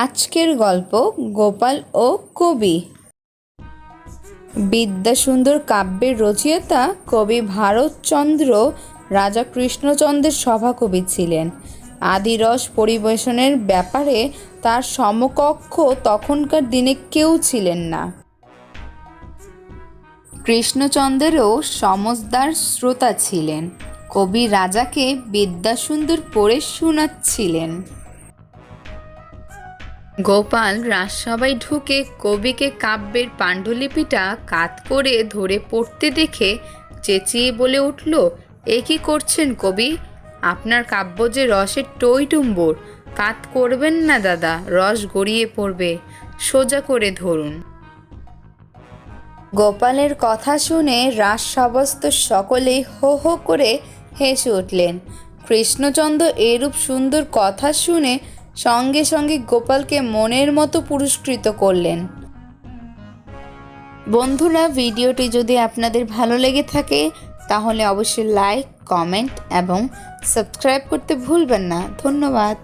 আজকের গল্প গোপাল ও কবি। বিদ্যাসুন্দর কাব্যের রচয়িতা কবি ভারতচন্দ্র রাজা কৃষ্ণচন্দ্রের সভাকবি ছিলেন। আদিরস পরিবেশনের ব্যাপারে তার সমকক্ষ তখনকার দিনে কেউ ছিলেন না। কৃষ্ণচন্দ্রেরও সমজদার শ্রোতা ছিলেন। কবি রাজাকে বিদ্যাসুন্দর পড়ে শোনাচ্ছিলেন। গোপাল রাজসভায় ঢুকে কবিকে কাব্যের পাণ্ডুলিপিটা কাত করে ধরে পড়তে দেখে চেঁচিয়ে বলে উঠল, এ কি করছেন কবি? আপনার কাব্য যে রসের টইটুম্বর, কাত করবেন না দাদা, রস গড়িয়ে পড়বে, সোজা করে ধরুন। গোপালের কথা শুনে রাজসভাস্থ সকলেই হো হো করে হেসে উঠলেন। কৃষ্ণচন্দ্র এরূপ সুন্দর কথা শুনে সঙ্গে সঙ্গে গোপালকে মনের মতো পুরস্কৃত করলেন। বন্ধুরা, ভিডিওটি যদি আপনাদের ভালো লেগে থাকে তাহলে অবশ্যই লাইক, কমেন্ট এবং সাবস্ক্রাইব করতে ভুলবেন না। ধন্যবাদ।